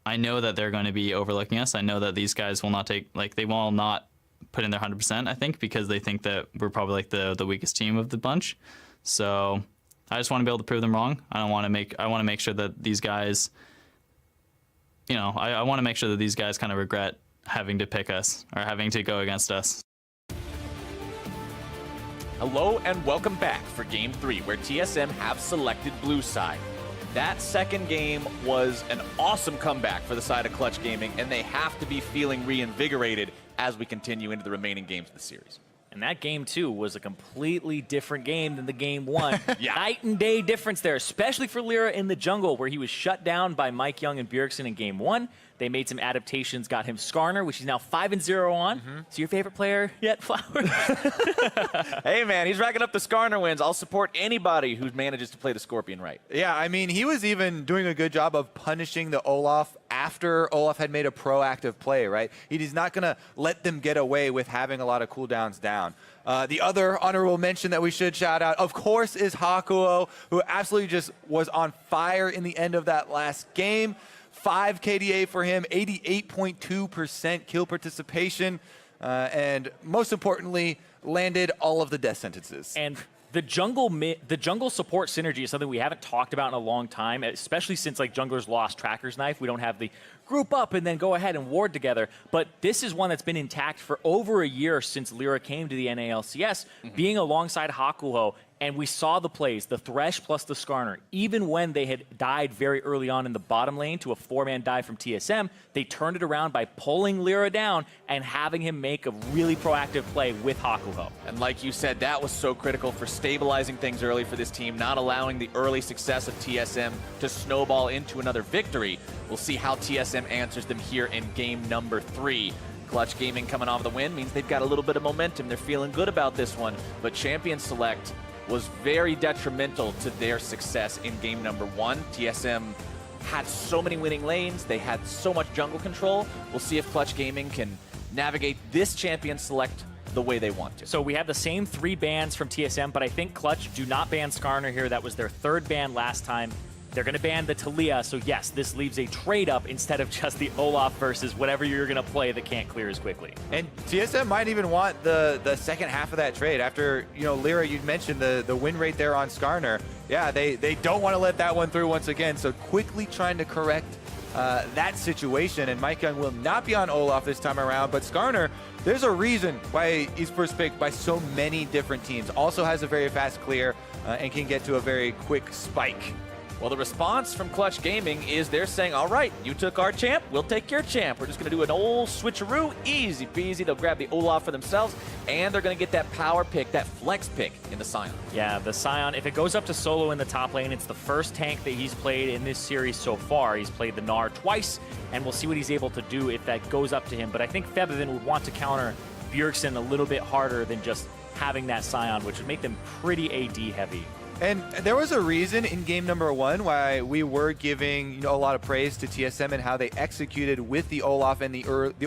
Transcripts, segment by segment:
I know that they're going to be overlooking us. I know that these guys will not take, like, they will not put in their 100%, I think, because they think that we're probably like the weakest team of the bunch. So I just want to be able to prove them wrong. I want to make sure that these guys, you know, I want to make sure that these guys kind of regret having to pick us or having to go against us. Hello and welcome back for Game 3, where TSM have selected blue side. That second game was an awesome comeback for the side of Clutch Gaming, and they have to be feeling reinvigorated as we continue into the remaining games of the series. And that game, too, was a completely different game than the game one. Yeah. Night and day difference there, especially for Lyra in the jungle, where he was shut down by Mike Young and Bjergsen in game one. They made some adaptations, got him Skarner, which he's now 5-0 on. So your favorite player yet, Flowers? Hey, man, he's racking up the Skarner wins. I'll support anybody who manages to play the Scorpion right. Yeah, I mean, he was even doing a good job of punishing the Olaf after Olaf had made a proactive play, right? He's not going to let them get away with having a lot of cooldowns down. The other honorable mention that we should shout out, of course, is Hakuo, who absolutely just was on fire in the end of that last game. 5 KDA for him, 88.2% kill participation, and most importantly, landed all of the death sentences. And the jungle support synergy is something we haven't talked about in a long time, especially since like junglers lost Tracker's Knife. We don't have the group up and then go ahead and ward together. But this is one that's been intact for over a year since Lyra came to the NALCS, being alongside Hakuho. And we saw the plays, the Thresh plus the Skarner. Even when they had died very early on in the bottom lane to a 4-man dive from TSM, they turned it around by pulling Lyra down and having him make a really proactive play with Hakuho. And like you said, that was so critical for stabilizing things early for this team, not allowing the early success of TSM to snowball into another victory. We'll see how TSM answers them here in game number 3. Clutch Gaming coming off the win means they've got a little bit of momentum. They're feeling good about this one, but Champion Select was very detrimental to their success in game number 1. TSM had so many winning lanes. They had so much jungle control. We'll see if Clutch Gaming can navigate this Champion Select the way they want to. So we have the same 3 bans from TSM, but I think Clutch do not ban Skarner here. That was their 3rd ban last time. They're going to ban the Talia, so yes, this leaves a trade-up instead of just the Olaf versus whatever you're going to play that can't clear as quickly. And TSM might even want the second half of that trade. After, you know, Lyra, you mentioned the win rate there on Skarner. Yeah, they don't want to let that one through once again, so quickly trying to correct that situation. And Mike Young will not be on Olaf this time around, but Skarner, there's a reason why he's first picked by so many different teams. Also has a very fast clear and can get to a very quick spike. Well, the response from Clutch Gaming is they're saying, all right, you took our champ, we'll take your champ. We're just going to do an old switcheroo, easy peasy. They'll grab the Olaf for themselves, and they're going to get that power pick, that flex pick in the Sion. Yeah, the Sion, if it goes up to solo in the top lane, it's the first tank that he's played in this series so far. He's played the Gnar twice, and we'll see what he's able to do if that goes up to him. But I think Febiven would want to counter Bjergsen a little bit harder than just having that Sion, which would make them pretty AD heavy. And there was a reason in game number 1 why we were giving a lot of praise to TSM and how they executed with the Olaf and the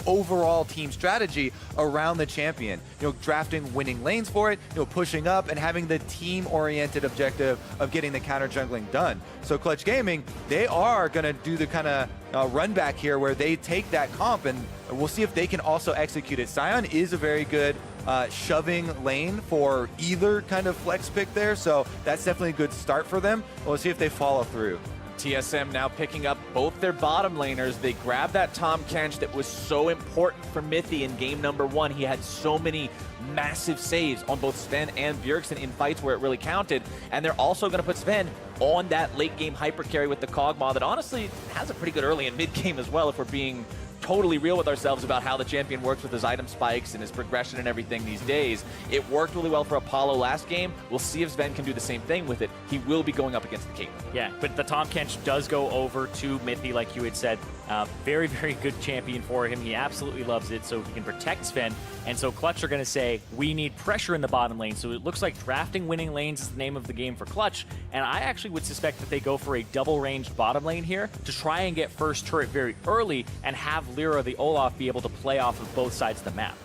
overall team strategy around the champion. Drafting winning lanes for it, pushing up and having the team-oriented objective of getting the counter jungling done. So Clutch Gaming, they are going to do the kind of run back here where they take that comp, and we'll see if they can also execute it. Sion is a very good shoving lane for either kind of flex pick there, so that's definitely a good start for them. We'll see if they follow through. TSM now picking up both their bottom laners. They grabbed that Tahm Kench that was so important for Mithy in game number 1. He had so many massive saves on both Sven and Bjergsen in fights where it really counted. And they're also going to put Sven on that late game hyper carry with the Kog'Maw that honestly has a pretty good early and mid game as well, if we're being totally real with ourselves about how the champion works with his item spikes and his progression and everything these days. It worked really well for Apollo last game. We'll see if Sven can do the same thing with it. He will be going up against the Caitlyn. Yeah, but the Tahm Kench does go over to Mithy, like you had said. Very, very good champion for him. He absolutely loves it, so he can protect Sven. And so Clutch are going to say, we need pressure in the bottom lane. So it looks like drafting winning lanes is the name of the game for Clutch. And I actually would suspect that they go for a double-ranged bottom lane here to try and get first turret very early and have Lyra, the Olaf, be able to play off of both sides of the map.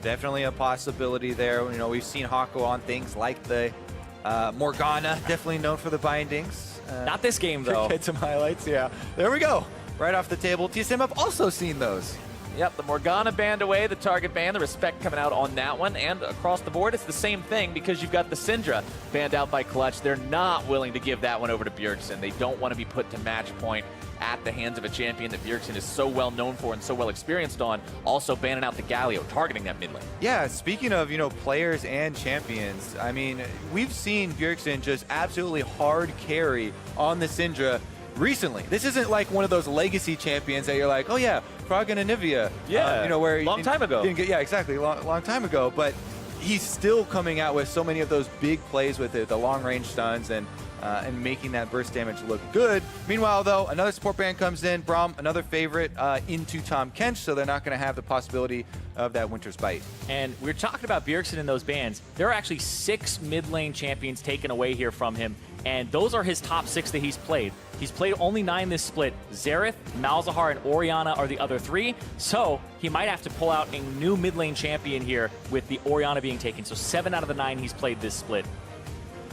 Definitely a possibility there. We've seen Hako on things like the Morgana, definitely known for the bindings. Not this game, though. Get some highlights, yeah. There we go. right off the table. TSM have also seen those. Yep, the Morgana banned away, the target ban, the respect coming out on that one, and across the board, it's the same thing because you've got the Syndra banned out by Clutch. They're not willing to give that one over to Bjergsen. They don't want to be put to match point at the hands of a champion that Bjergsen is so well known for and so well experienced on, also banning out the Galio, targeting that mid lane. Yeah, speaking of, players and champions, I mean, we've seen Bjergsen just absolutely hard carry on the Syndra recently. This isn't like one of those legacy champions that you're like, oh yeah, Frog and Anivia. Yeah, where long time ago. Yeah, exactly, long time ago. But he's still coming out with so many of those big plays with it, the long range stuns and making that burst damage look good. Meanwhile, though, another support ban comes in. Braum, another favorite into Tom Kench, so they're not going to have the possibility of that Winter's Bite. And we're talking about Bjergsen in those bans. There are actually 6 mid lane champions taken away here from him, and those are his top 6 that he's played. He's played only 9 this split. Xerath, Malzahar, and Orianna are the other 3, so he might have to pull out a new mid lane champion here with the Orianna being taken. So 7 out of the 9 he's played this split.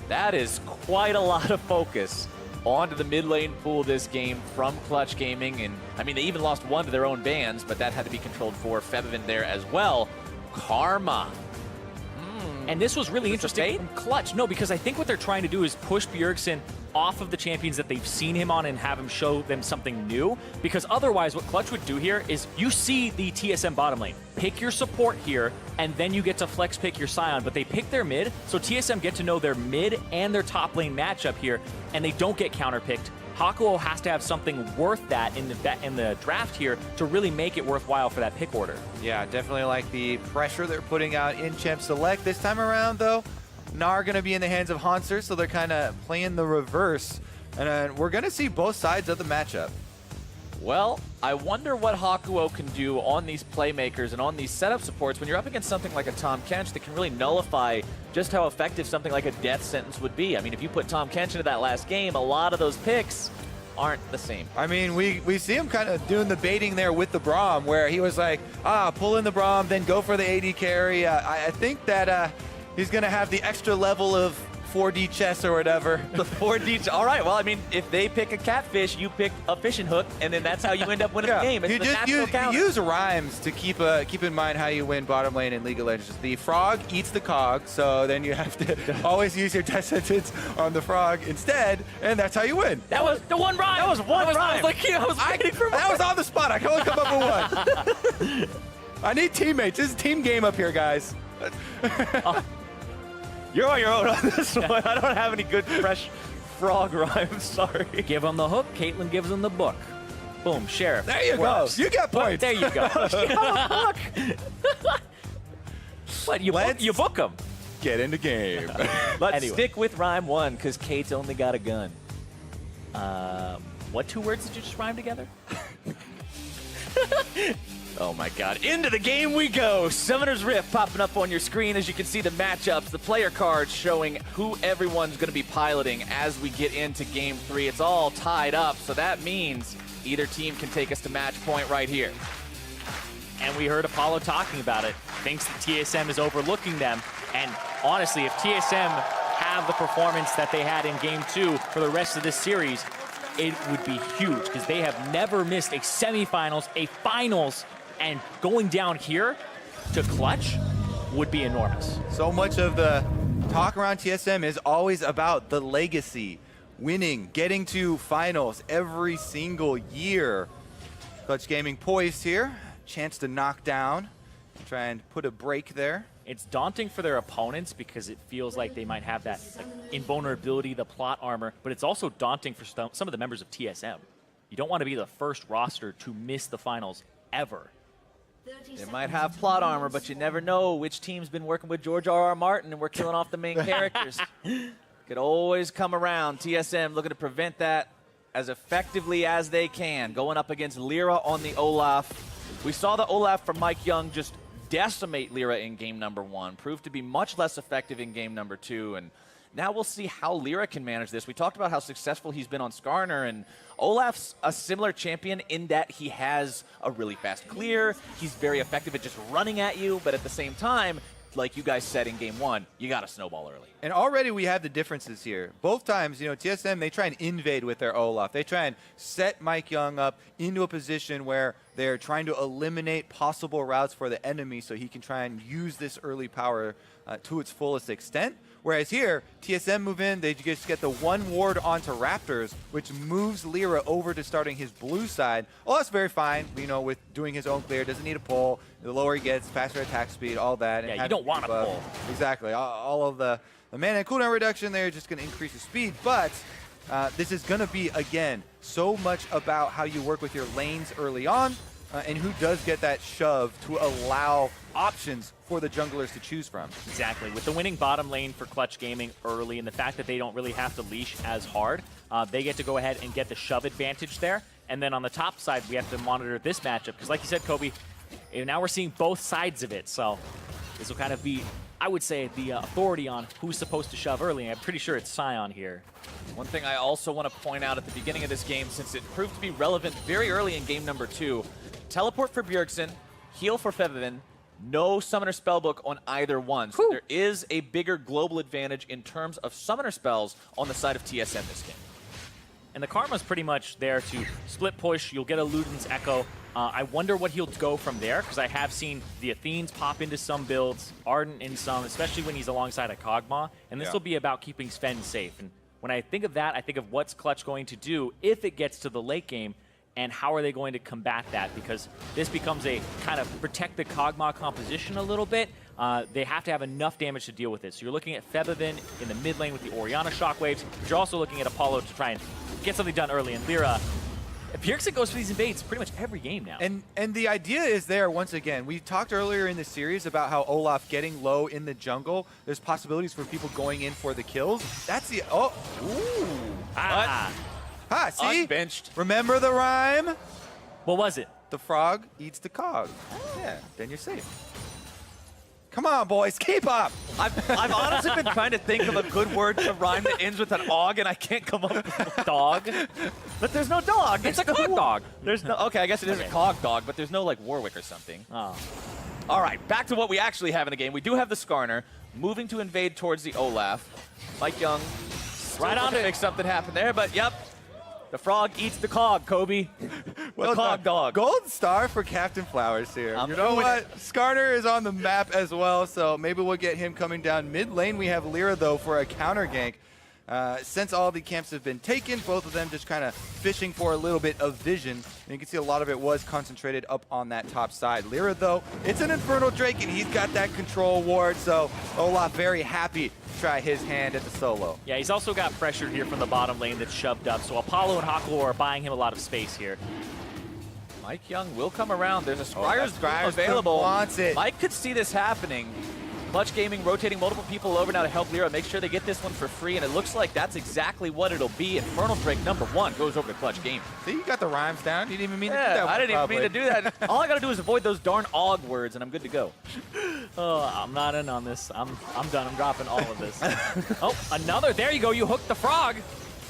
That is quite a lot of focus onto the mid lane pool this game from Clutch Gaming. And I mean, they even lost 1 to their own bans, but that had to be controlled for Febiven there as well. Karma. And this was really interesting from Clutch. No, because I think what they're trying to do is push Bjergsen off of the champions that they've seen him on and have him show them something new. Because otherwise, what Clutch would do here is you see the TSM bottom lane. Pick your support here, and then you get to flex pick your Scion. But they pick their mid, so TSM get to know their mid and their top lane matchup here, and they don't get counterpicked. Hakuo has to have something worth that in the draft here to really make it worthwhile for that pick order. Yeah, definitely like the pressure they're putting out in Champ Select. This time around, though, Gnar going to be in the hands of Hanser, so they're kind of playing the reverse. And we're going to see both sides of the matchup. Well, I wonder what Hakuo can do on these playmakers and on these setup supports when you're up against something like a Tom Kench that can really nullify just how effective something like a death sentence would be. I mean, if you put Tom Kench into that last game, a lot of those picks aren't the same. I mean, we see him kind of doing the baiting there with the Braum, where he was like, pull in the Braum, then go for the AD carry. I think that he's going to have the extra level of 4D chess or whatever. The 4D. All right. Well, I mean, if they pick a catfish, you pick a fishing hook, and then that's how you end up winning the game. It's you the just natural counter. use rhymes to keep in mind how you win bottom lane in League of Legends. The frog eats the cog, so then you have to always use your death sentence on the frog instead, and that's how you win. That was the one rhyme. That was one rhyme. I was like, I was waiting for that was on the spot. I can only come up with one. I need teammates. This is a team game up here, guys. You're on your own on this one. I don't have any good fresh frog rhymes. Sorry. Give him the hook. Caitlyn gives him the book. Boom, sheriff. There you go. You got points. There you go. What, you book him. Get in the game. Let's stick with rhyme 1 because Kate's only got a gun. What 2 words did you just rhyme together? Oh my god. Into the game we go. Summoner's Rift popping up on your screen as you can see the matchups, the player cards showing who everyone's going to be piloting as we get into game 3. It's all tied up, so that means either team can take us to match point right here. And we heard Apollo talking about it. Thinks that TSM is overlooking them. And honestly, if TSM have the performance that they had in game 2 for the rest of this series, it would be huge because they have never missed a semifinals, a finals, and going down here to Clutch would be enormous. So much of the talk around TSM is always about the legacy, winning, getting to finals every single year. Clutch Gaming poised here, chance to knock down, try and put a break there. It's daunting for their opponents because it feels like they might have that invulnerability, the plot armor, but it's also daunting for some of the members of TSM. You don't want to be the first roster to miss the finals ever. They might have plot armor, but you never know which team's been working with George R.R. Martin and we're killing off the main characters. Could always come around. TSM looking to prevent that as effectively as they can. Going up against Lyra on the Olaf. We saw the Olaf from Mike Young just decimate Lyra in game number 1. Proved to be much less effective in game number 2. And now we'll see how Lyra can manage this. We talked about how successful he's been on Skarner, and Olaf's a similar champion in that he has a really fast clear. He's very effective at just running at you, but at the same time, like you guys said in game 1, you got to snowball early. And already we have the differences here. Both times, TSM, they try and invade with their Olaf. They try and set Mike Young up into a position where they're trying to eliminate possible routes for the enemy so he can try and use this early power to its fullest extent. Whereas here, TSM move in, they just get the one ward onto Raptors, which moves Lyra over to starting his blue side. Olaf's very fine, with doing his own clear, doesn't need a pull. The lower he gets, faster attack speed, all that. Yeah, you don't want a pull. Exactly. All of the mana and cooldown reduction there is just going to increase the speed, but this is going to be, again, so much about how you work with your lanes early on and who does get that shove to allow options for the junglers to choose from. Exactly. With the winning bottom lane for Clutch Gaming early and the fact that they don't really have to leash as hard, they get to go ahead and get the shove advantage there. And then on the top side, we have to monitor this matchup because like you said, Kobe, now we're seeing both sides of it. So this will kind of be, I would say, the authority on who's supposed to shove early. I'm pretty sure it's Sion here. One thing I also want to point out at the beginning of this game, since it proved to be relevant very early in game number 2, teleport for Bjergsen, heal for Featherman, no Summoner Spellbook on either one. So there is a bigger global advantage in terms of Summoner spells on the side of TSM this game. And the Karma's pretty much there to split push. You'll get a Luden's Echo. I wonder what he'll go from there, because I have seen the Athenes pop into some builds, Ardent in some, especially when he's alongside a Kog'Maw. And this will be about keeping Sven safe. And when I think of that, I think of what's Clutch going to do if it gets to the late game, and how are they going to combat that? Because this becomes a kind of protect the Kog'Maw composition a little bit. They have to have enough damage to deal with it. So you're looking at Feathervin in the mid lane with the Orianna shockwaves. But you're also looking at Apollo to try and get something done early. And Lyra, Bjergsen goes for these invades pretty much every game now. And the idea is there, once again, we talked earlier in the series about how Olaf getting low in the jungle, there's possibilities for people going in for the kills. That's the, see? Unbenched. Remember the rhyme? What was it? The frog eats the cog. Yeah, then you're safe. Come on, boys, keep up. I've honestly been trying to think of a good word to rhyme that ends with an og, and I can't come up with Dog? But there's no dog. It's a cog dog. There's no. Okay, I guess it is a cog dog, but there's no like Warwick or something. Oh. All right, back to what we actually have in the game. We do have the Skarner moving to invade towards the Olaf. Mike Young, Right on to it. make something happen there, but yep. The frog eats the cog, Kobe. The cog dog. Gold star for Captain Flowers here. I'm You know doing what? Skarner is on the map as well, so maybe we'll get him coming down mid lane. We have Lyra, though, for a counter gank. Since all the camps have been taken, both of them just kind of fishing for a little bit of vision. And you can see a lot of it was concentrated up on that top side. Lyra, though, it's an Infernal Drake, and he's got that control ward, so Olaf very happy to try his hand at the solo. Yeah, he's also got pressured here from the bottom lane that's shoved up, so Apollo and Hakuo are buying him a lot of space here. Mike Young will come around. There's a Scryer's Scryer's available. wants it. Mike could see this happening. Clutch Gaming rotating multiple people over now to help Lyra make sure they get this one for free, and it looks like that's exactly what it'll be. Infernal Drake #1 goes over to Clutch Gaming. See, you got the rhymes down. You didn't even mean to do that. Yeah, I didn't even mean to probably. do that. All I gotta do is avoid those darn og words, and I'm good to go. Oh, I'm not in on this. I'm done. I'm dropping all of this. Oh, another. There you go. You hooked the frog.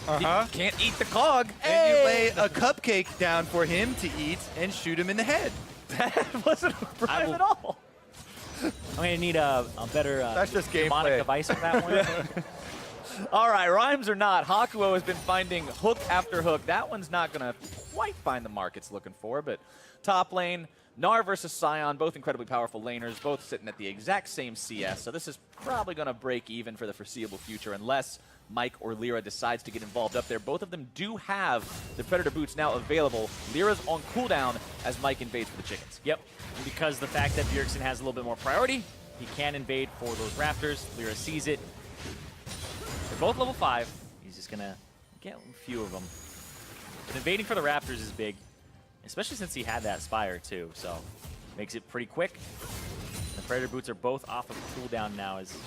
Uh-huh. Can't eat the cog. And you lay a cupcake down for him to eat and shoot him in the head. That wasn't a rhyme will- at all. I'm going to need a better That's just demonic gameplay. device for that one. All right, rhymes or not, Hakuo has been finding hook after hook. That one's not going to quite find the mark it's looking for, but top lane, Gnar versus Sion, both incredibly powerful laners, both sitting at the exact same CS, so this is probably going to break even for the foreseeable future unless Mike or Lyra decides to get involved up there. Both of them do have the Predator boots now available. Lyra's on cooldown as Mike invades for the chickens. Yep. And because the fact that Bjergsen has a little bit more priority, he can invade for those Raptors. Lyra sees it. They're both level 5. He's just going to get a few of them. But invading for the Raptors is big, especially since he had that Spire too, so makes it pretty quick. The Predator boots are both off of cooldown now. As you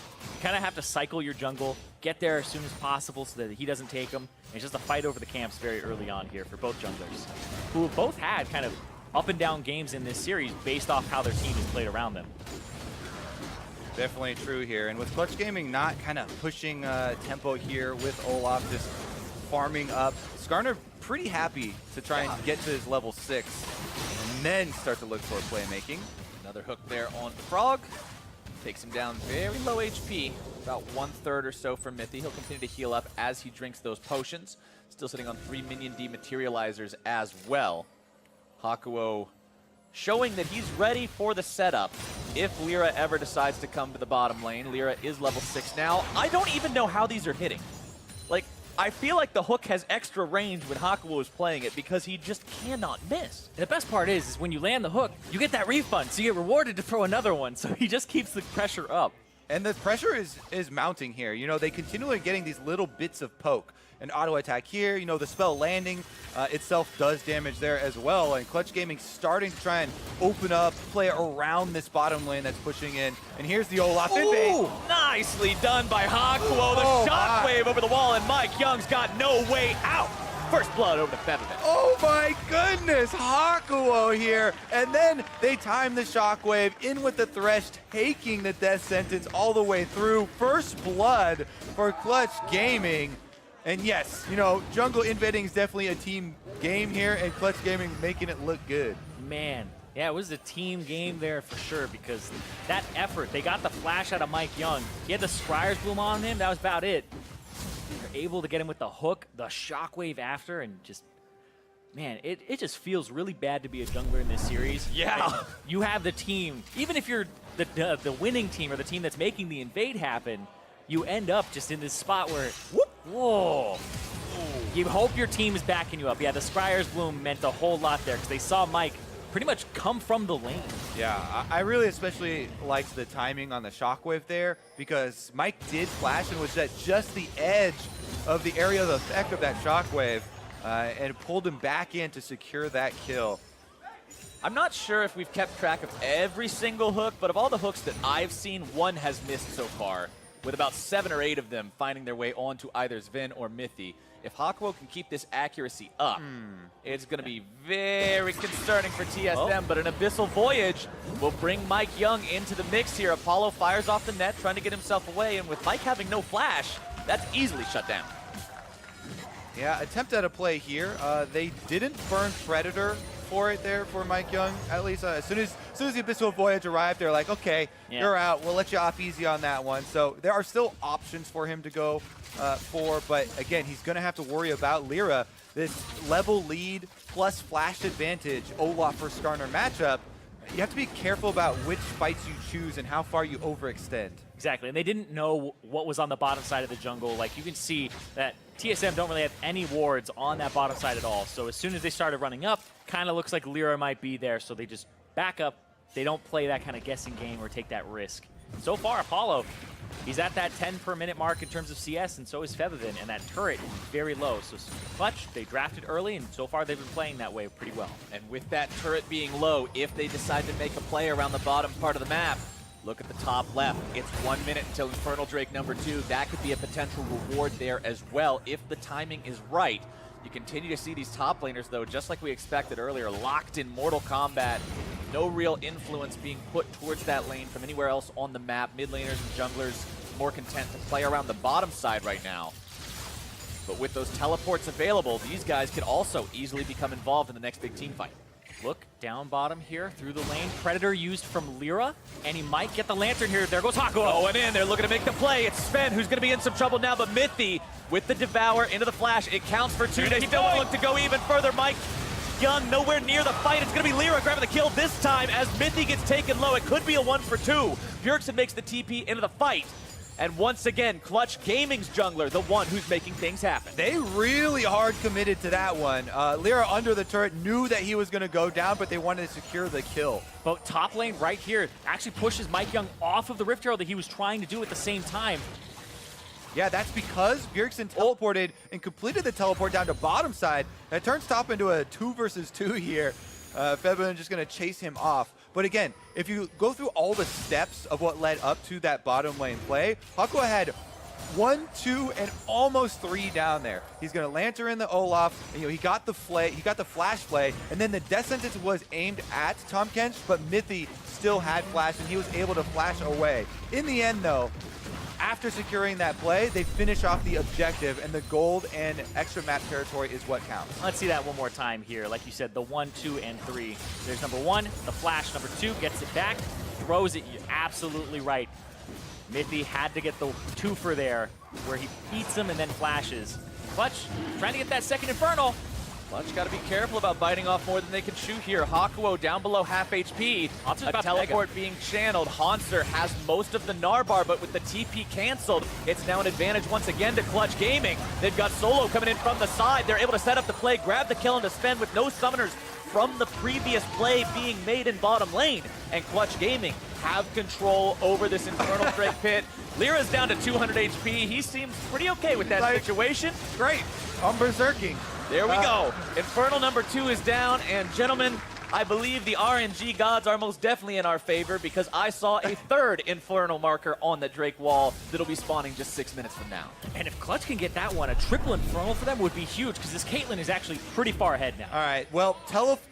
kind of have to cycle your jungle, get there as soon as possible so that he doesn't take them. And it's just a fight over the camps very early on here for both junglers, who have both had kind of up and down games in this series based off how their team has played around them. Definitely true here. And with Clutch Gaming not kind of pushing tempo here with Olaf just farming up, Skarner pretty happy to try and get to his level 6 and then start to look for playmaking. Another hook there on the frog. Takes him down very low HP, about 1/3 or so from Mithy. He'll continue to heal up as he drinks those potions. Still sitting on 3 minion dematerializers as well. Hakuo showing that he's ready for the setup if Lyra ever decides to come to the bottom lane. Lyra is level 6 now. I don't even know how these are hitting. Like, I feel like the hook has extra range when Hakuo is playing it because he just cannot miss. And the best part is when you land the hook, you get that refund, so you get rewarded to throw another one. So he just keeps the pressure up. And the pressure is mounting here. You know, they continually are getting these little bits of poke. An auto attack here, you know, the spell landing itself does damage there as well. And Clutch Gaming starting to try and open up, play around this bottom lane that's pushing in. And here's the Olaf invade. Nicely done by Hakuo. The shockwave over the wall, and Mike Young's got no way out. First blood over to Featherman. Oh my goodness, Hakuo here. And then they time the shockwave in with the Thresh, taking the death sentence all the way through. First blood for Clutch Gaming. And yes, you know, jungle invading is definitely a team game here, and Clutch Gaming making it look good. Man, yeah, it was a team game there for sure because that effort, they got the flash out of Mike Young. He had the Scryer's Bloom on him, that was about it. They're able to get him with the hook, the shockwave after, and just, man, it just feels really bad to be a jungler in this series. Yeah. Like, you have the team, even if you're the winning team or the team that's making the invade happen, you end up just in this spot where, whoop, whoa. You hope your team is backing you up. Yeah, the Scryer's Bloom meant a whole lot there because they saw Mike pretty much come from the lane. Yeah, I really especially liked the timing on the shockwave there because Mike did flash and was at just the edge of the area of effect of that shockwave and pulled him back in to secure that kill. I'm not sure if we've kept track of every single hook, but of all the hooks that I've seen, one has missed so far, with about 7 or 8 of them finding their way onto either Sven or Mithy. If Hakuo can keep this accuracy up, it's going to be very concerning for TSM, but an Abyssal Voyage will bring Mike Young into the mix here. Apollo fires off the net, trying to get himself away, and with Mike having no flash, that's easily shut down. Yeah, attempt at a play here. They didn't burn Predator for it there for Mike Young. At least as soon as the Abyssal Voyage arrived, they're like, okay, you're out. We'll let you off easy on that one. So there are still options for him to go for, but again, he's going to have to worry about Lyra. This level lead plus flash advantage Olaf for Skarner matchup. You have to be careful about which fights you choose and how far you overextend. Exactly, and they didn't know what was on the bottom side of the jungle. Like, you can see that TSM don't really have any wards on that bottom side at all. So as soon as they started running up, kind of looks like Lyra might be there, so they just back up. They don't play that kind of guessing game or take that risk. So far, Apollo, he's at that 10 per minute mark in terms of CS, and so is Featherman, and that turret is very low. So Clutch, they drafted early, and so far they've been playing that way pretty well. And with that turret being low, if they decide to make a play around the bottom part of the map, look at the top left. It's 1 minute until Infernal Drake #2. That could be a potential reward there as well if the timing is right. You continue to see these top laners, though, just like we expected earlier, locked in Mortal Kombat. No real influence being put towards that lane from anywhere else on the map. Mid laners and junglers more content to play around the bottom side right now. But with those teleports available, these guys could also easily become involved in the next big team fight. Look down bottom here through the lane. Predator used from Lyra, and he might get the Lantern here. There goes Hakuo. Going in, they're looking to make the play. It's Sven who's going to be in some trouble now, but Mithy with the Devour into the flash. It counts for 2. They still look to go even further. Mike Young nowhere near the fight. It's going to be Lyra grabbing the kill this time as Mithy gets taken low. It could be a 1 for 2. Bjergsen makes the TP into the fight. And once again, Clutch Gaming's jungler, the one who's making things happen. They really hard committed to that one. Lyra under the turret knew that he was going to go down, but they wanted to secure the kill. But top lane right here actually pushes Mike Young off of the Rift Herald that he was trying to do at the same time. Yeah, that's because Bjergsen teleported and completed the teleport down to bottom side. That turns top into a 2 versus 2 here. Featherman just going to chase him off. But again, if you go through all the steps of what led up to that bottom lane play, Hakuo had 1, 2, and almost 3 down there. He's going to Lantern in the Olaf. And, you know, he got the flash play, and then the death sentence was aimed at Tahm Kench, but Mithy still had flash, and he was able to flash away. In the end, though, after securing that play, they finish off the objective, and the gold and extra map territory is what counts. Let's see that one more time here. Like you said, the 1, 2, and 3. There's number 1, the flash. Number 2 gets it back. throws it, you're absolutely right. Mithy had to get the twofer there, where he beats him and then flashes. Clutch trying to get that second Infernal. Clutch got to be careful about biting off more than they can shoot here. Hakuo down below half HP. A teleport being channeled. Haunter has most of the Narbar, but with the TP canceled, it's now an advantage once again to Clutch Gaming. They've got Solo coming in from the side. They're able to set up the play, grab the kill, and to spend with no summoners from the previous play being made in bottom lane. And Clutch Gaming have control over this Infernal Drake pit. Lyra's down to 200 HP. He seems pretty okay with that situation. Great. I'm berserking. There we go. Infernal number 2 is down, and gentlemen, I believe the RNG gods are most definitely in our favor because I saw a third Infernal marker on the Drake wall that'll be spawning just 6 minutes from now. And if Clutch can get that one, a triple Infernal for them would be huge because this Caitlyn is actually pretty far ahead now. All right, well,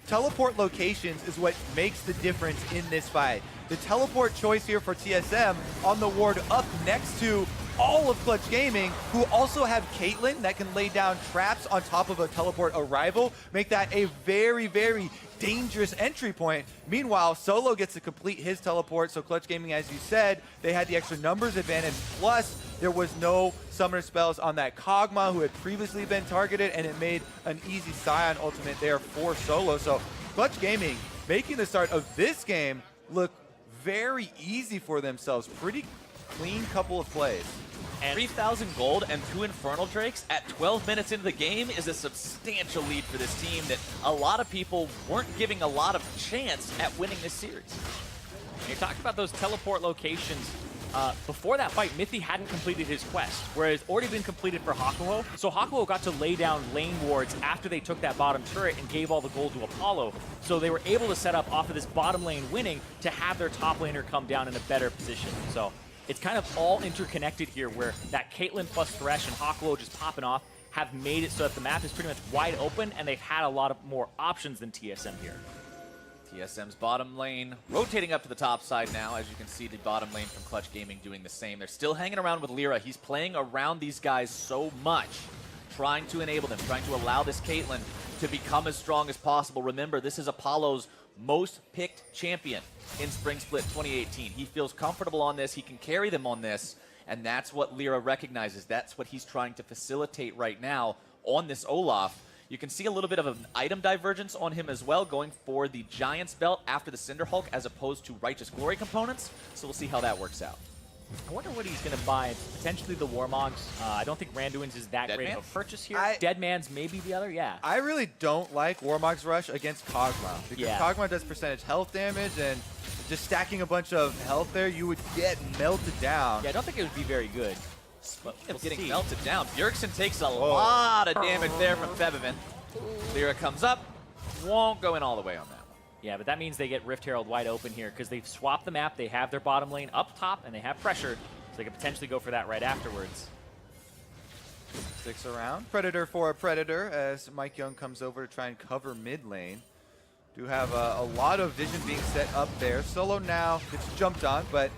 teleport locations is what makes the difference in this fight. The teleport choice here for TSM on the ward up next to all of Clutch Gaming, who also have Caitlyn that can lay down traps on top of a teleport arrival, make that a very, very dangerous entry point. Meanwhile, Solo gets to complete his teleport, so Clutch Gaming, as you said, they had the extra numbers advantage, plus there was no summoner spells on that Kog'Maw who had previously been targeted, and it made an easy Scion ultimate there for Solo. So Clutch Gaming making the start of this game look very easy for themselves. Pretty clean couple of plays. And 3,000 gold and 2 Infernal Drakes at 12 minutes into the game is a substantial lead for this team that a lot of people weren't giving a lot of chance at winning this series. You talked about those teleport locations. Before that fight, Mithy hadn't completed his quest, whereas already been completed for Hakuo. So Hakuo got to lay down lane wards after they took that bottom turret and gave all the gold to Apollo. So they were able to set up off of this bottom lane winning to have their top laner come down in a better position. So it's kind of all interconnected here where that Caitlyn plus Thresh and Hakuo just popping off have made it so that the map is pretty much wide open and they've had a lot of more options than TSM here. TSM's bottom lane rotating up to the top side now. As you can see, the bottom lane from Clutch Gaming doing the same. They're still hanging around with Lyra. He's playing around these guys so much, trying to enable them, trying to allow this Caitlyn to become as strong as possible. Remember, this is Apollo's most picked champion in Spring Split 2018. He feels comfortable on this. He can carry them on this, and that's what Lyra recognizes. That's what he's trying to facilitate right now on this Olaf. You can see a little bit of an item divergence on him as well, going for the Giant's Belt after the Cinder Hulk as opposed to Righteous Glory components. So we'll see how that works out. I wonder what he's going to buy. Potentially the Warmogs. I don't think Randuin's is that great of a purchase here. Deadman's maybe the other, yeah. I really don't like Warmog's Rush against Kog'Maw, because Kog'Maw does percentage health damage, and just stacking a bunch of health there, you would get melted down. Yeah, I don't think it would be very good. But getting melted down. Bjergsen takes a lot of damage there from Febiven. Lyra comes up, won't go in all the way on that one. Yeah, but that means they get Rift Herald wide open here because they've swapped the map. They have their bottom lane up top, and they have pressure, so they could potentially go for that right afterwards. Sticks around. Predator for a Predator as Mike Young comes over to try and cover mid lane. Do have a lot of vision being set up there. Solo now gets jumped on, but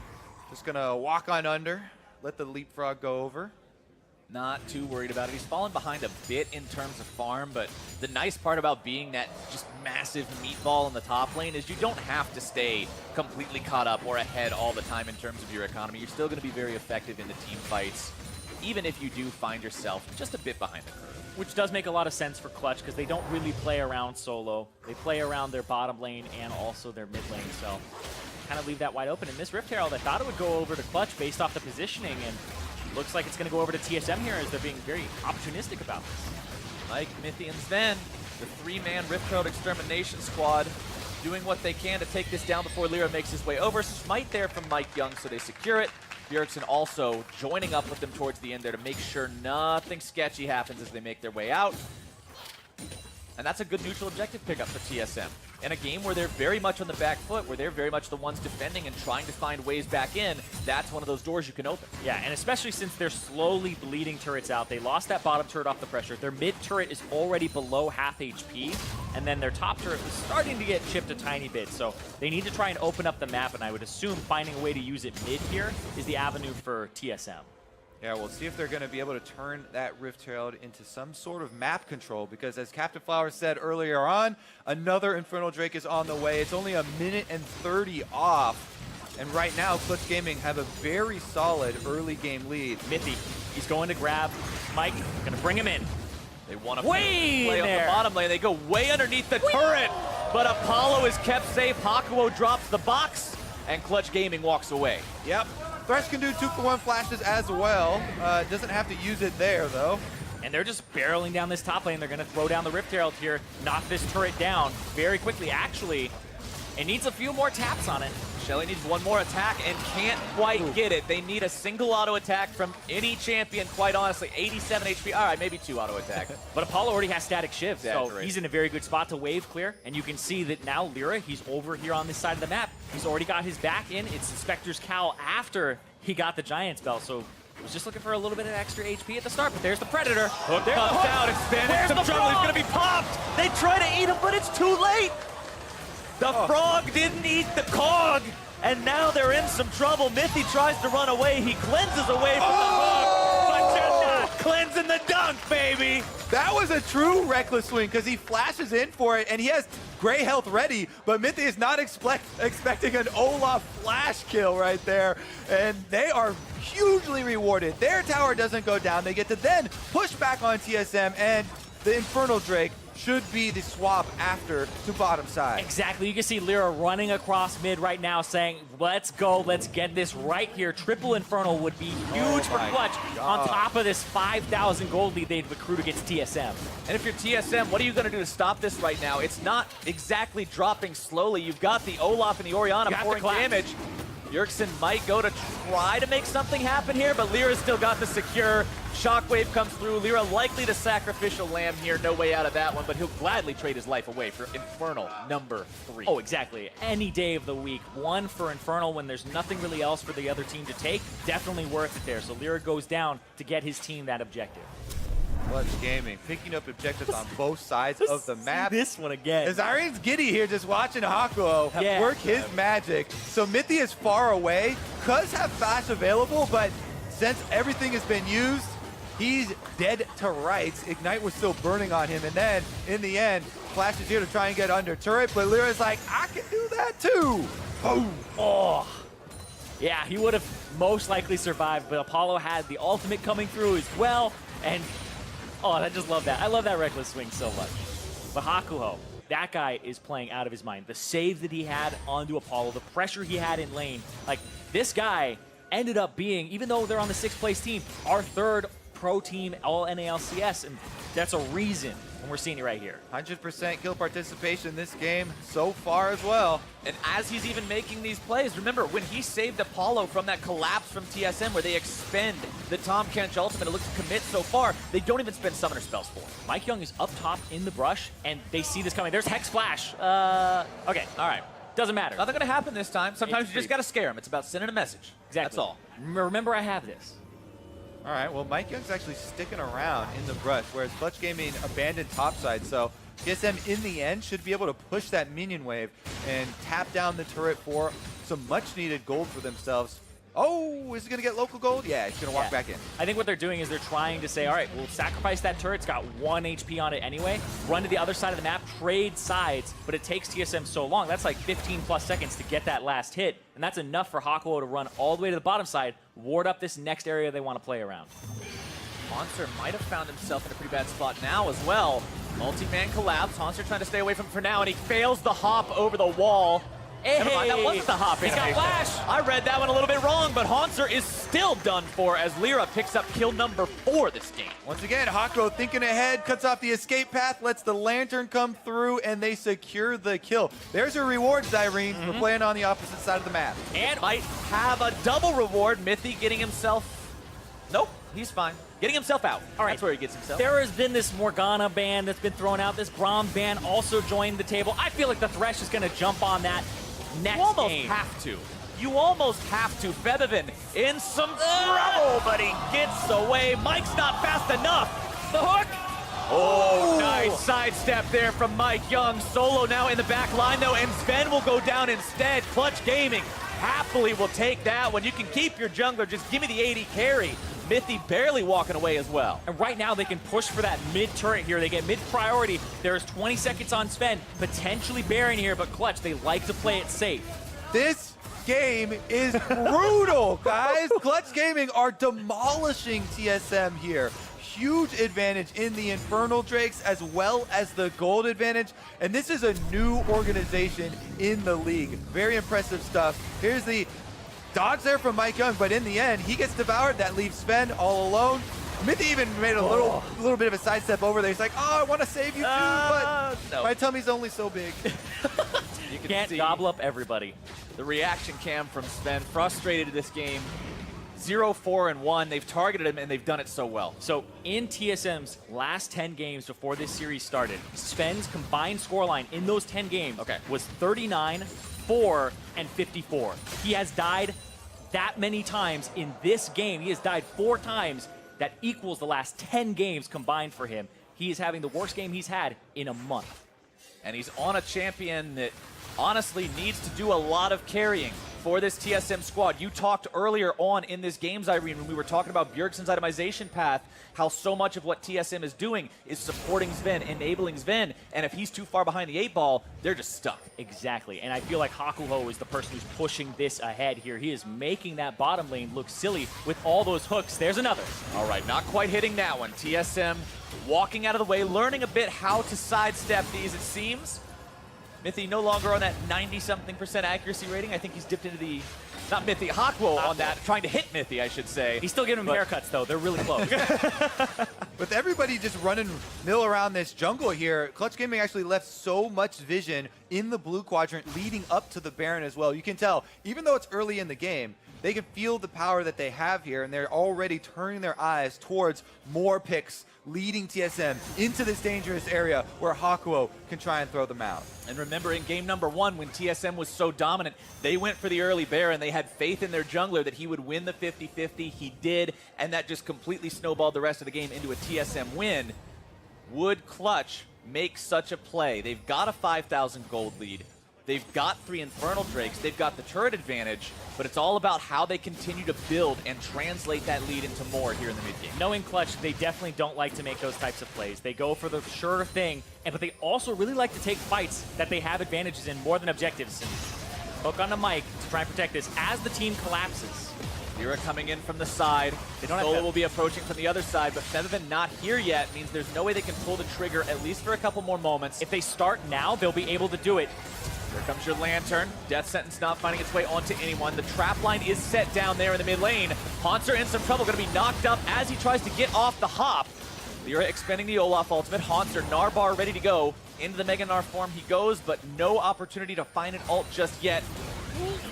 just going to walk on under. Let the leapfrog go over. Not too worried about it. He's fallen behind a bit in terms of farm, but the nice part about being that just massive meatball in the top lane is you don't have to stay completely caught up or ahead all the time in terms of your economy. You're still going to be very effective in the team fights, even if you do find yourself just a bit behind the curve. Which does make a lot of sense for Clutch because they don't really play around Solo. They play around their bottom lane and also their mid lane, so kind of leave that wide open. And this Rift Herald, I thought it would go over to Clutch based off the positioning, and looks like it's going to go over to TSM here as they're being very opportunistic about this. Mike, Mithy, and Sven, the 3-man Rift Herald Extermination Squad, doing what they can to take this down before Lyra makes his way over. Smite there from Mike Young, so they secure it. Bjergsen also joining up with them towards the end there to make sure nothing sketchy happens as they make their way out. And that's a good neutral objective pickup for TSM. In a game where they're very much on the back foot, where they're very much the ones defending and trying to find ways back in, that's one of those doors you can open. Yeah, and especially since they're slowly bleeding turrets out. They lost that bottom turret off the pressure. Their mid turret is already below half HP, and then their top turret was starting to get chipped a tiny bit. So they need to try and open up the map, and I would assume finding a way to use it mid here is the avenue for TSM. Yeah, we'll see if they're going to be able to turn that Rift Herald into some sort of map control, because as Captain Flower said earlier on, another Infernal Drake is on the way. It's only a minute and 30 off And right now, Clutch Gaming have a very solid early game lead. Mithy, he's going to grab Mike, gonna bring him in. They want to Way play in on the there. bottom lane. They go way underneath the turret, but Apollo is kept safe. Hakuo drops the box, and Clutch Gaming walks away. Yep. Thresh can do 2-for-1 flashes as well. Doesn't have to use it there, though. And they're just barreling down this top lane. They're gonna throw down the Rift Herald here, knock this turret down very quickly. Actually, it needs a few more taps on it. Shelly needs one more attack and can't quite get it. They need a single auto attack from any champion, quite honestly. 87 HP. All right, maybe 2 auto attack. But Apollo already has static shift, so Exaggerate. he's in a very good spot to wave clear. And you can see that now Lyra, he's over here on this side of the map. He's already got his back in. It's the Spectre's Cowl after he got the Giant's Belt, so he was just looking for a little bit of extra HP at the start, but there's the Predator. Hook There's the comes hook. out, expanded Where's some the jungle. He's frog? going to be popped. They try to eat him, but it's too late. The frog didn't eat the cog, and now they're in some trouble. Mithy tries to run away. He cleanses away from the hog, but you're not cleansing the dunk, baby. That was a true reckless swing because he flashes in for it and he has gray health ready, but Mithy is not expecting an Olaf flash kill right there. And they are hugely rewarded. Their tower doesn't go down. They get to then push back on TSM, and the Infernal Drake should be the swap after to bottom side. Exactly. You can see Lyra running across mid right now saying, let's go, let's get this right here. Triple Infernal would be huge for my Clutch God. on top of this 5,000 gold lead they've accrued against TSM. And if you're TSM, what are you going to do to stop this right now? It's not exactly dropping slowly. You've got the Olaf and the Orianna Got the pouring clap. damage. Yerksen might go to try to make something happen here, but Lyra's still got the secure. Shockwave comes through. Lyra likely to sacrificial lamb here. No way out of that one, but he'll gladly trade his life away for Infernal number 3. Oh, exactly. Any day of the week. One for Infernal when there's nothing really else for the other team to take. Definitely worth it there. So Lyra goes down to get his team that objective. Clutch Gaming picking up objectives on both sides of the map. This one again. As Irene's giddy here just watching Hakuo Yeah. work his magic. So Mithy is far away. Cuz have flash available, but since everything has been used, he's dead to rights. Ignite was still burning on him, and then in the end, Flash is here to try and get under turret, but Lyra's like, I can do that too. Boom. Oh. Yeah, he would have most likely survived, but Apollo had the ultimate coming through as well, and oh, I just love that. I love that reckless swing so much. But Hakuho, that guy is playing out of his mind. The save that he had onto Apollo, the pressure he had in lane, like this guy ended up being, even though they're on the 6th place team, our 3rd pro team all NALCS, and that's a reason, and we're seeing it right here. 100% kill participation in this game so far as well. And as he's even making these plays, remember when he saved Apollo from that collapse from TSM where they expend the Tahm Kench ultimate, it looks to commit so far, they don't even spend summoner spells for him. Mike Young is up top in the brush, and they see this coming. There's Hex Flash. Okay, all right. Doesn't matter. Nothing gonna happen this time. Sometimes you just gotta scare him. It's about sending a message. Exactly. That's all. Remember, I have this. All right, well, Mike Young's actually sticking around in the brush, whereas Clutch Gaming abandoned topside. So TSM, in the end, should be able to push that minion wave and tap down the turret for some much-needed gold for themselves. Oh, is he going to get local gold? Yeah, he's going to walk back in. I think what they're doing is they're trying to say, all right, we'll sacrifice that turret. It's got 1 HP on it anyway. Run to the other side of the map, trade sides, but it takes TSM so long. That's like 15+ seconds to get that last hit, and that's enough for Hakuo to run all the way to the bottom side, ward up this next area they want to play around. Hanser might have found himself in a pretty bad spot now as well. Multi-man collapse. Hanser trying to stay away from him for now, and he fails the hop over the wall. Hey, Never mind, that wasn't the hop. He's got animation. flash. I read that one a little bit wrong, but Hanser is still done for as Lyra picks up kill number 4 this game. Once again, Hakuo thinking ahead, cuts off the escape path, lets the lantern come through, and they secure the kill. There's your reward, Irene, for playing on the opposite side of the map. And might have a double reward. Mithy getting himself... Nope, he's fine. Getting himself out. All right. That's where he gets himself. There has been this Morgana ban that's been thrown out. This Braum ban also joined the table. I feel like the Thresh is going to jump on that next You almost game. have to. You almost have to. Feathervin in some trouble, but he gets away. Mike's not fast enough. The hook. Oh, nice sidestep there from Mike Young. Solo now in the back line, though, and Sven will go down instead. Clutch Gaming happily will take that one. You can keep your jungler. Just give me the 80 carry. Mithy barely walking away as well. And right now they can push for that mid turret here. They get mid priority. There's 20 seconds on Sven, potentially Baron here, but Clutch, they like to play it safe. This game is brutal, guys. Clutch Gaming are demolishing TSM here. Huge advantage in the Infernal Drakes as well as the gold advantage. And this is a new organization in the league. Very impressive stuff. Here's the dodge there from Mike Young, but in the end, he gets devoured. That leaves Sven all alone. Mithy even made a little bit of a sidestep over there. He's like, oh, I want to save you too, but no. my tummy's only so big. You can Can't see gobble up everybody. the reaction cam from Sven, frustrated in this game. 0-4-1. They've targeted him, and they've done it so well. So in TSM's last 10 games before this series started, Sven's combined scoreline in those 10 games was 39, 4, and 54. He has died that many times in this game. He has died 4 times. That equals the last 10 games combined for him. He is having the worst game he's had in a month. And he's on a champion that honestly needs to do a lot of carrying for this TSM squad. You talked earlier on in this games, Irene, when we were talking about Bjergsen's itemization path, how so much of what TSM is doing is supporting Sven, enabling Sven, and if he's too far behind the 8 ball, they're just stuck. Exactly, and I feel like Hakuho is the person who's pushing this ahead here. He is making that bottom lane look silly with all those hooks. There's another. All right, not quite hitting that one. TSM walking out of the way, learning a bit how to sidestep these, it seems. Mithy no longer on that 90-something% accuracy rating. I think he's dipped into the, not Mithy, Hakuho on that, trying to hit Mithy, I should say. He's still giving him haircuts, though. They're really close. With everybody just running mill around this jungle here, Clutch Gaming actually left so much vision in the blue quadrant leading up to the Baron as well. You can tell, even though it's early in the game, they can feel the power that they have here, and they're already turning their eyes towards more picks, leading TSM into this dangerous area where Hakuho can try and throw them out. And remember, in game number 1, when TSM was so dominant, they went for the early Baron. They had faith in their jungler that he would win the 50-50. He did, and that just completely snowballed the rest of the game into a TSM win. Would Clutch make such a play? They've got a 5,000 gold lead. They've got 3 Infernal Drakes. They've got the turret advantage, but it's all about how they continue to build and translate that lead into more here in the mid-game. Knowing Clutch, they definitely don't like to make those types of plays. They go for the sure thing, but they also really like to take fights that they have advantages in more than objectives. And hook on the mic to try and protect this as the team collapses. Lyra coming in from the side. Solo will be approaching from the other side, but Featherman not here yet means there's no way they can pull the trigger, at least for a couple more moments. If they start now, they'll be able to do it. Here comes your Lantern. Death Sentence not finding its way onto anyone. The trap line is set down there in the mid lane. Haunter in some trouble, going to be knocked up as he tries to get off the hop. Lyra expending the Olaf ultimate. Haunter, Narbar ready to go. Into the Mega Gnar form he goes, but no opportunity to find an ult just yet.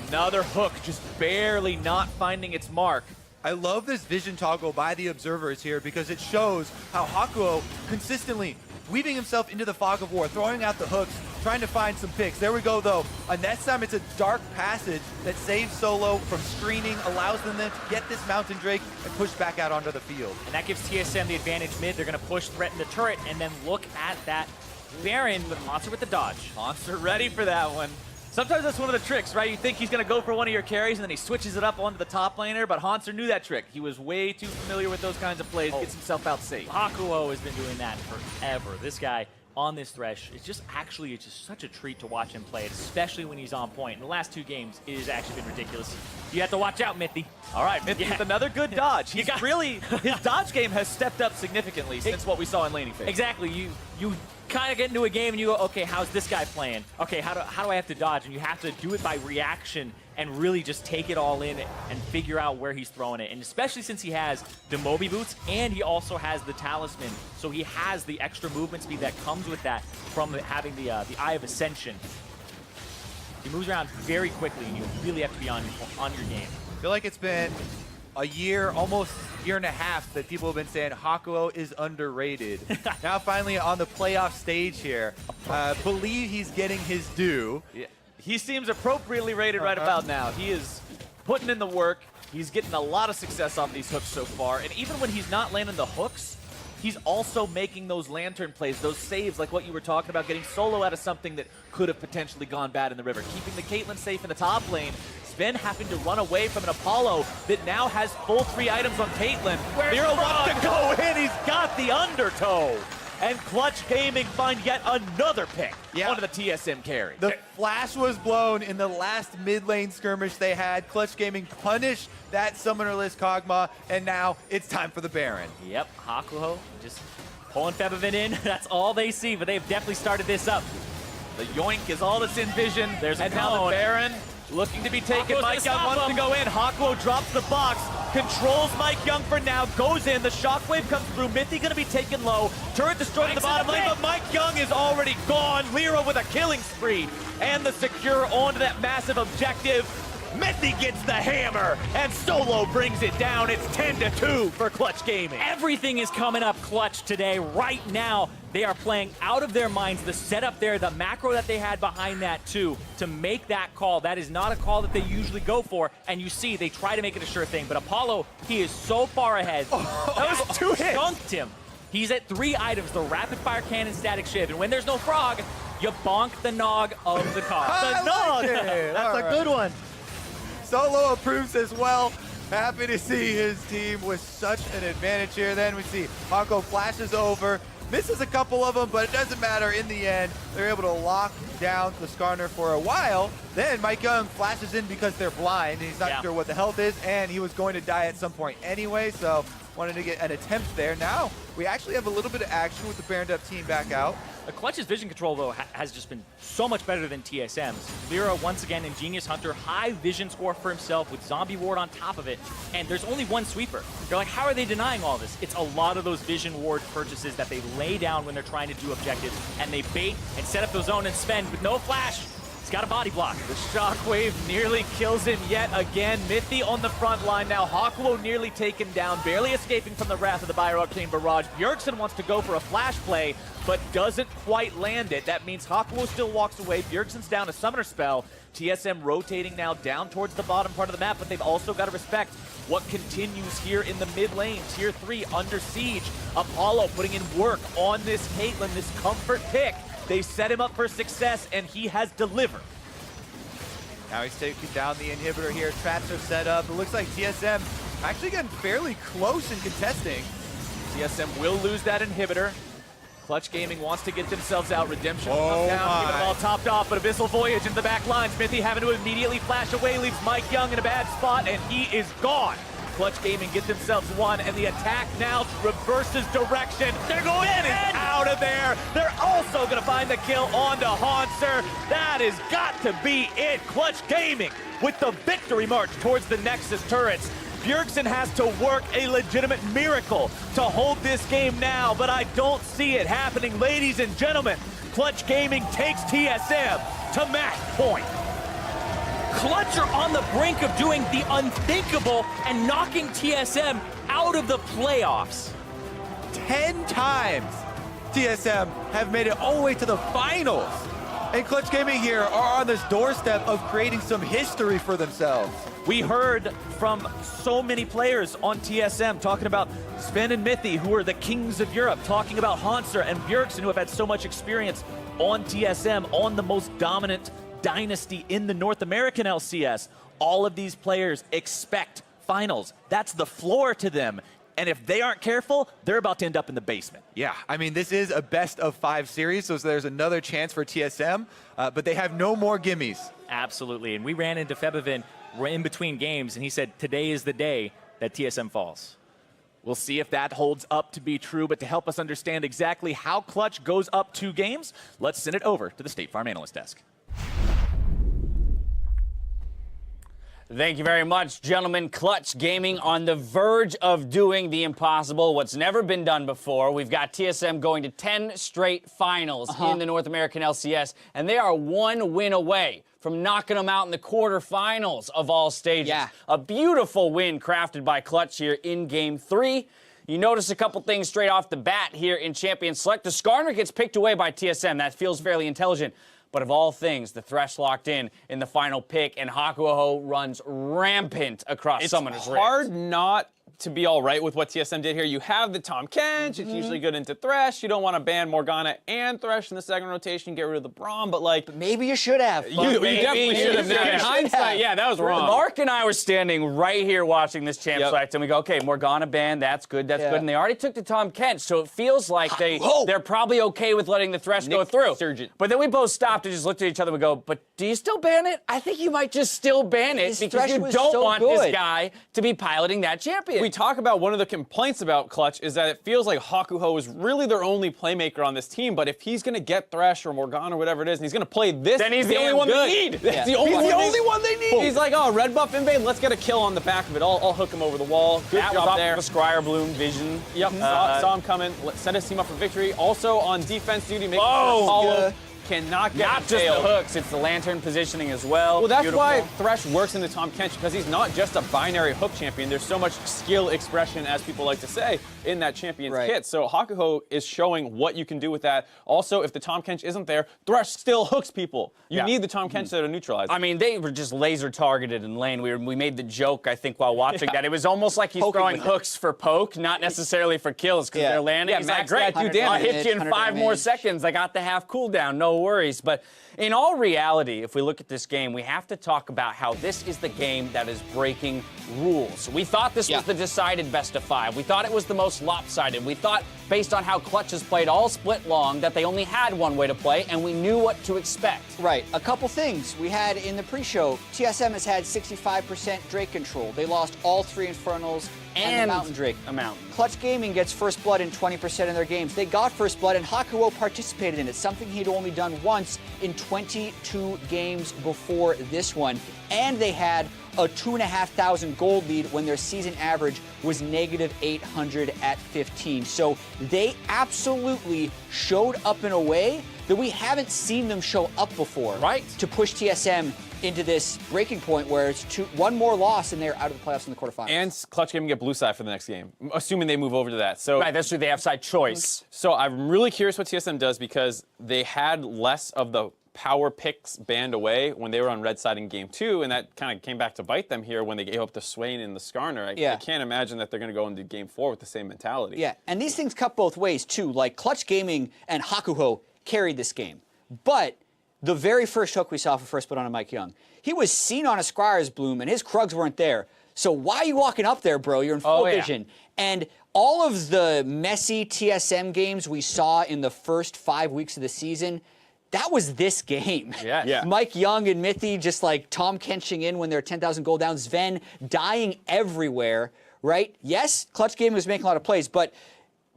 Another hook, just barely not finding its mark. I love this vision toggle by the observers here because it shows how Hakuho consistently weaving himself into the fog of war, throwing out the hooks, trying to find some picks. There we go, though. And this time it's a dark passage that saves Solo from screening, allows them then to get this Mountain Drake and push back out onto the field. And that gives TSM the advantage mid. They're going to push, threaten the turret, and then look at that Baron with Monster with the dodge. Monster ready for that one. Sometimes that's one of the tricks, right? You think he's going to go for one of your carries, and then he switches it up onto the top laner, but Haunter knew that trick. He was way too familiar with those kinds of plays, gets himself out safe. Hakuho has been doing that forever. This guy on this Thresh, it's just such a treat to watch him play, especially when he's on point. In the last 2 games, it has actually been ridiculous. You have to watch out, Mithy. All right, Mithy with another good dodge. He's his dodge game has stepped up significantly since what we saw in laning phase. Exactly. You kind of get into a game and you go, okay, how's this guy playing? Okay, how do I have to dodge? And you have to do it by reaction and really just take it all in and figure out where he's throwing it. And especially since he has the Moby boots and he also has the talisman, so he has the extra movement speed that comes with that from having the Eye of Ascension. He moves around very quickly, and you really have to be on your game. I feel like it's been a year, almost year and a half, that people have been saying Hakuho is underrated. Now finally on the playoff stage here, believe he's getting his due. Yeah. He seems appropriately rated right about now. He is putting in the work. He's getting a lot of success off these hooks so far. And even when he's not landing the hooks, he's also making those Lantern plays, those saves like what you were talking about, getting Solo out of something that could have potentially gone bad in the river. Keeping the Caitlyn safe in the top lane. Sven having to run away from an Apollo that now has full 3 items on Caitlyn. Lyra wants to go in. He's got the undertow. and Clutch Gaming find yet another pick Yeah. onto the TSM carry. The flash was blown in the last mid lane skirmish they had. Clutch Gaming punished that summonerless Kog'Maw, and now it's time for the Baron. Yep, Hakuho just pulling Febvin in. That's all they see, but they've definitely started this up. The yoink is all that's in vision. There's a and now the cone. Baron looking to be taken. Hakuho's Mike gonna Young stop wants to him. go in. Hakuho drops the box, controls Mike Young for now, goes in. The shockwave comes through. Mithy going to be taken low. Turret destroyed at the Mike's in bottom the lane, pit. but Mike Young is already gone. Lira with a killing spree. And the secure onto that massive objective. Mithy gets the hammer, and Solo brings it down. It's 10-2 for Clutch Gaming. Everything is coming up Clutch today. Right now, they are playing out of their minds. The setup there, the macro that they had behind that too, to make that call. That is not a call that they usually go for. And you see, they try to make it a sure thing. But Apollo, he is so far ahead. that was 2 hits. Skunked him. He's at 3 items, the rapid fire cannon, static shiv. And when there's no frog, you bonk the nog of the car. I like it. That's All a right. good one. Solo approves as well. Happy to see his team with such an advantage here. Then we see Hako flashes over, misses a couple of them, but it doesn't matter. In the end, they're able to lock down the Skarner for a while. Then Mike Young flashes in because they're blind, and he's not sure what the health is, and he was going to die at some point anyway, so wanted to get an attempt there. Now, we actually have a little bit of action with the Baroned Up team back out. The Clutch's vision control, though, has just been so much better than TSM's. Lira, once again, Ingenious Hunter, high vision score for himself with Zombie Ward on top of it, and there's only one sweeper. You're like, how are they denying all this? It's a lot of those vision ward purchases that they lay down when they're trying to do objectives, and they bait and set up the zone and spend with no flash. He's got a body block. The shockwave nearly kills him yet again. Mithy on the front line now. Hakuo nearly taken down, barely escaping from the wrath of the Byroctane barrage. Bjergsen wants to go for a flash play, but doesn't quite land it. That means Hakuo still walks away. Bjergsen's down a summoner spell. TSM rotating now down towards the bottom part of the map, but they've also got to respect what continues here in the mid lane. Tier 3 under siege. Apollo putting in work on this Caitlyn, this comfort pick. They set him up for success, and he has delivered. Now he's taking down the inhibitor here. Traps are set up. It looks like TSM actually getting fairly close in contesting. TSM will lose that inhibitor. Clutch Gaming wants to get themselves out. Redemption will Oh come down, keep my. it all topped off, but Abyssal Voyage into the back line. Smithy having to immediately flash away, leaves Mike Young in a bad spot, and he is gone. Clutch Gaming get themselves one, and the attack now reverses direction. They're going in and out of there. They're also going to find the kill onto Haunser. That has got to be it. Clutch Gaming with the victory march towards the Nexus turrets. Bjergsen has to work a legitimate miracle to hold this game now, but I don't see it happening. Ladies and gentlemen, Clutch Gaming takes TSM to match point. Clutch are on the brink of doing the unthinkable and knocking TSM out of the playoffs. 10 times TSM have made it all the way to the finals. And Clutch Gaming here are on this doorstep of creating some history for themselves. We heard from so many players on TSM talking about Sven and Mithy, who are the kings of Europe, talking about Haunser and Bjergsen, who have had so much experience on TSM, on the most dominant dynasty in the North American LCS. All of these players expect finals. That's the floor to them. And if they aren't careful, they're about to end up in the basement. Yeah, I mean, this is a best of 5 series, so there's another chance for TSM, but they have no more gimmies. Absolutely, and we ran into Febvin in between games, and he said today is the day that TSM falls. We'll see if that holds up to be true, but to help us understand exactly how Clutch goes up 2 games, let's send it over to the State Farm Analyst Desk. Thank you very much, gentlemen. Clutch Gaming on the verge of doing the impossible, what's never been done before. We've got TSM going to 10 straight finals in the North American LCS, and they are 1 win away from knocking them out in the quarterfinals of all stages. Yeah. A beautiful win crafted by Clutch here in Game 3. You notice a couple things straight off the bat here in Champion Select. The Skarner gets picked away by TSM. That feels fairly intelligent. But of all things, the Thresh locked in the final pick, and Hakuho runs rampant across Summoner's Rift. It's hard not to be all right with what TSM did here. You have the Tom Kench. It's usually good into Thresh. You don't want to ban Morgana and Thresh in the second rotation, get rid of the Braum, but like... Maybe you should have. You definitely should have. Now, in hindsight, yeah, that was wrong. Mark and I were standing right here watching this champ select, and we go, okay, Morgana ban, that's good, that's good. And they already took the Tom Kench, so it feels like they're probably okay with letting the Thresh go through. Surgeon. But then we both stopped and just looked at each other and we go, but do you still ban it? I think you might just still ban it because you don't want this guy to be piloting that champion. We talk about one of the complaints about Clutch is that it feels like Hakuho is really their only playmaker on this team, but if he's going to get Thresh or Morgana or whatever it is, and he's going to play this, then he's the only one they need. That's the only one they need. He's like, oh, red buff invade, let's get a kill on the back of it. I'll hook him over the wall. Good that job was there. The Scryer Bloom vision. Yep, saw him coming. Set his team up for victory. Also on defense duty, making sure Apollo cannot get not just the hooks, it's the lantern positioning as well. Well, that's Beautiful. why Thresh works into Tom Kench, because he's not just a binary hook champion. There's so much skill expression, as people like to say, in that champion's kit. So Hakuho is showing what you can do with that. Also, if the Tom Kench isn't there, Thresh still hooks people. You need the Tom Kench there to neutralize it. I mean, they were just laser targeted in lane. We made the joke, I think, while watching that. It was almost like he's throwing hooks for poke, not necessarily for kills, because they're landing. He's like, great, I'll hit you in 5 more seconds. I got the half cooldown, no worries. But in all reality, if we look at this game, we have to talk about how this is the game that is breaking rules. We thought this was the decided best of 5. We thought it was the most lopsided. We thought, based on how Clutch has played all split long, that they only had one way to play, and we knew what to expect. Right. A couple things we had in the pre-show. TSM has had 65% Drake control. They lost all 3 Infernals and the Mountain Drake. A Mountain. Clutch Gaming gets first blood in 20% of their games. They got first blood, and Hakuho participated in it, something he'd only done once in 22 games before this one. And they had a 2,500 gold lead when their season average was negative 800 at 15. So they absolutely showed up in a way that we haven't seen them show up before. Right. To push TSM into this breaking point where it's one more loss and they're out of the playoffs in the quarterfinals. And Clutch Gaming get blue side for the next game, assuming they move over to that. So Right, that's true. They have side choice. So I'm really curious what TSM does, because they had less of the power picks banned away when they were on red side in game 2, and that kind of came back to bite them here when they gave up the Swain and the Skarner. I can't imagine that they're going to go into game 4 with the same mentality. Yeah, and these things cut both ways too. Like Clutch Gaming and Hakuho carried this game, but the very first hook we saw for first blood on Mike Young, he was seen on a Scryer's Bloom and his Krugs weren't there. So why are you walking up there, bro? You're in full vision. And all of the messy TSM games we saw in the first 5 weeks of the season, that was this game. Yeah. Mike Young and Mithy just like Tom Kenching in when they're 10,000 gold down, Sven dying everywhere, right? Yes, Clutch Gaming was making a lot of plays, but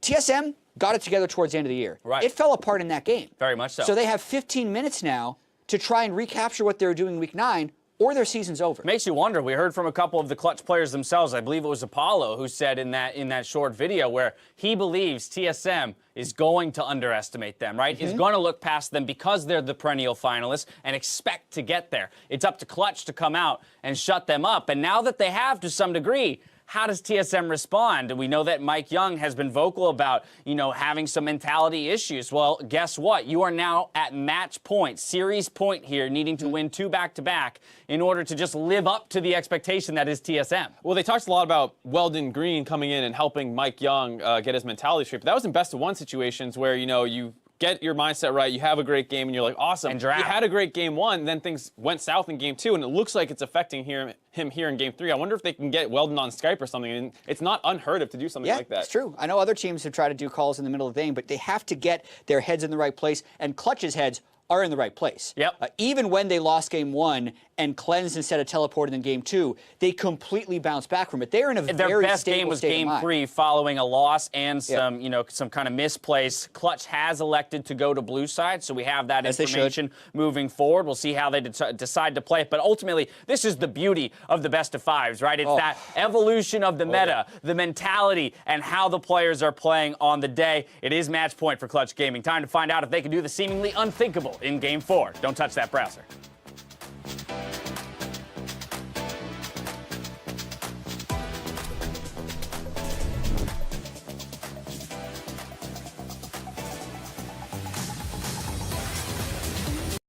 TSM got it together towards the end of the year. Right. It fell apart in that game. Very much so. So they have 15 minutes now to try and recapture what they were doing in week 9, or their season's over. Makes you wonder. We heard from a couple of the Clutch players themselves. I believe it was Apollo who said in that short video where he believes TSM is going to underestimate them, right? Is going to look past them because they're the perennial finalists and expect to get there. It's up to Clutch to come out and shut them up. And now that they have to some degree, how does TSM respond? We know that Mike Young has been vocal about, having some mentality issues. Well, guess what? You are now at match point, series point here, needing to win 2 back-to-back in order to just live up to the expectation that is TSM. Well, they talked a lot about Weldon Green coming in and helping Mike Young get his mentality straight. But that was in best-of-1 situations where, you get your mindset right, you have a great game, and you're like, awesome. And you had a great game 1, then things went south in game 2, and it looks like it's affecting him here in game 3. I wonder if they can get Weldon on Skype or something, and it's not unheard of to do something like that. Yeah, it's true. I know other teams have tried to do calls in the middle of the game, but they have to get their heads in the right place, and Clutch's heads are in the right place. Yep. Even when they lost game 1 and cleansed instead of teleported in game 2, they completely bounced back from it. They're in a Their very best stable game was state of game mind. 3 following a loss and some, some kind of misplace. Clutch has elected to go to blue side, so we have that information moving forward. We'll see how they decide to play it. But ultimately, this is the beauty of the best of 5s, right? It's that evolution of the meta, the mentality, and how the players are playing on the day. It is match point for Clutch Gaming. Time to find out if they can do the seemingly unthinkable in game 4. Don't touch that browser.